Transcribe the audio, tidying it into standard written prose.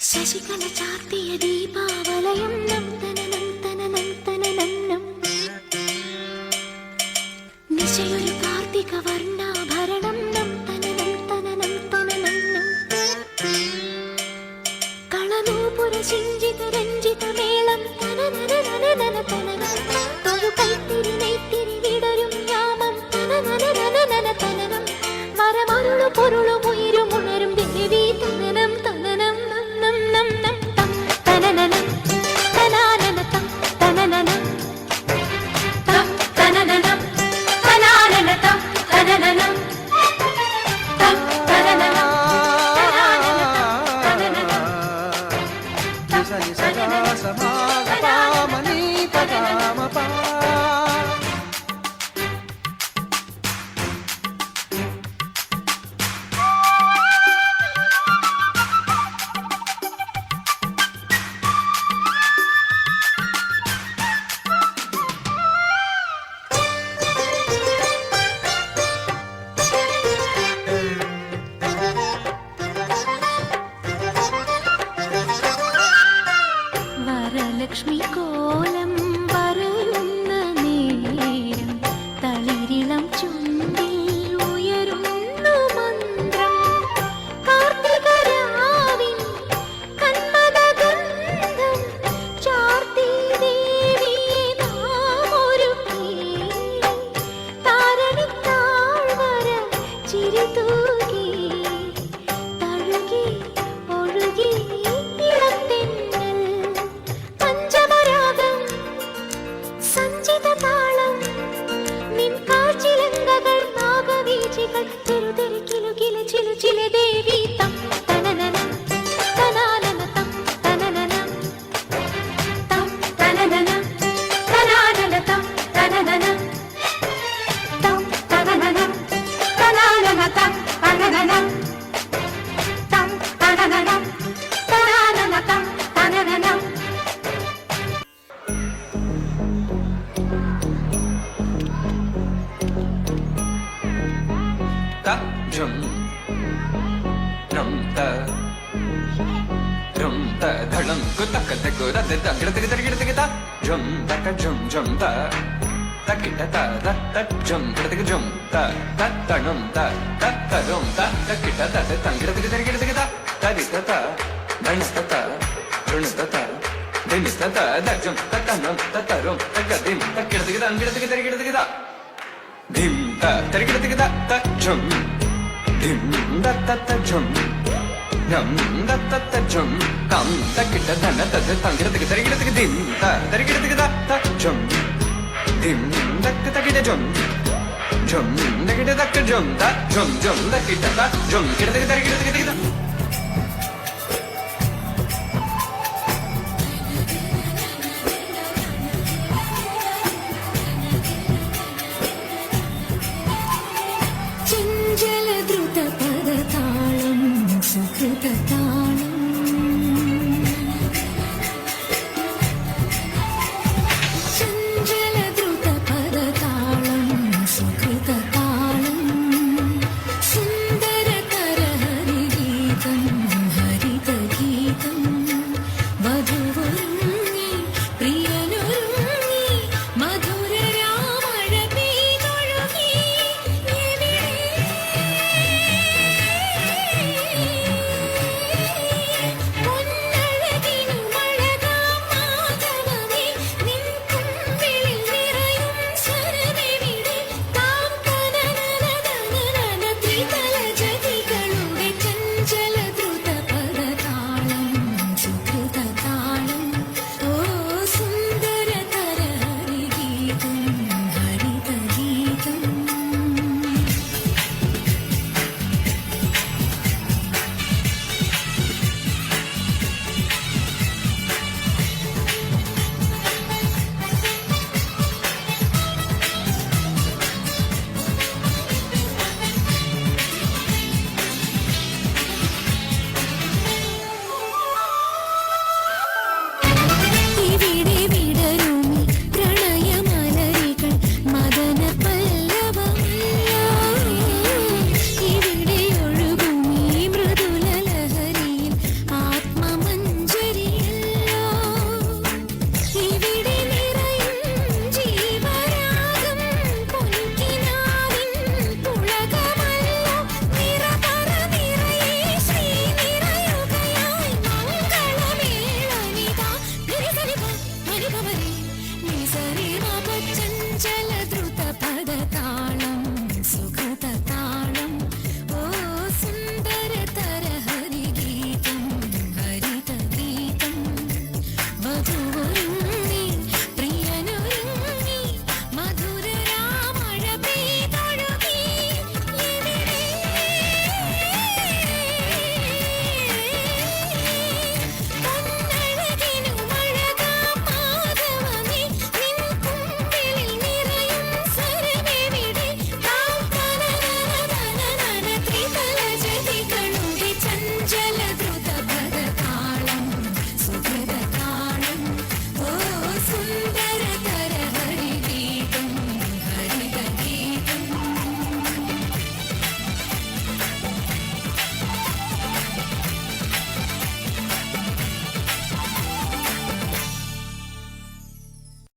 ശശികല ചാർത്തിയ ദീപാവലയം നന്ദനം തനനം തനനം നിശയൊരു കാർത്തിക വർണ്ണാഭരണം നന്ദനം തനനം തനനം കളനൂപുര സിഞ്ചിത രഞ്ജിത മേളം തനനനനനന തനനം ഒരു കൈത്തിരി നെയ്ത്തിരി വിടരും യാമം തനനനനനന തനനം മരമരുളു പൊരുളും ഉയരും ഉണരും ദേവി തനനം തനനം ലക്ഷ്മി കോലം വരുന്ന നേരം തളിരിളം ചുണ്ടിൽ ഉയരുന്ന മന്ത്രം കാർത്തികരാവിൻ കന്മദഗന്ധം ചാർത്തി ദേവിയെ നാം ഒരുക്കി താരണിത്താഴ്വര ചിരിതൂകി തഴുകി ഒഴുകി ദേവി തം തനനനം തനാനന തം തനനനം തം തനനനം തനാനന തം തനനനം തം തനനനം തനാനന തം തനനനം തം തനനനം തനാനന തം തനനനം jum rum ta dhalam kutak te kura de ta gida ta jum ta ka jum ta ta kita ta ta jum jum ta num ta rum ta kita ta ta gida ta di ta danis ta runis ta dinis ta da jum ta num ta rum ta gadim ta gida dim ta gida ta jum dim da ta jum nam da ta jum tam ta kita dana ta tangira dim ta ta jum dim da ta kita jum da kita jum ta jum da kita ta jum kita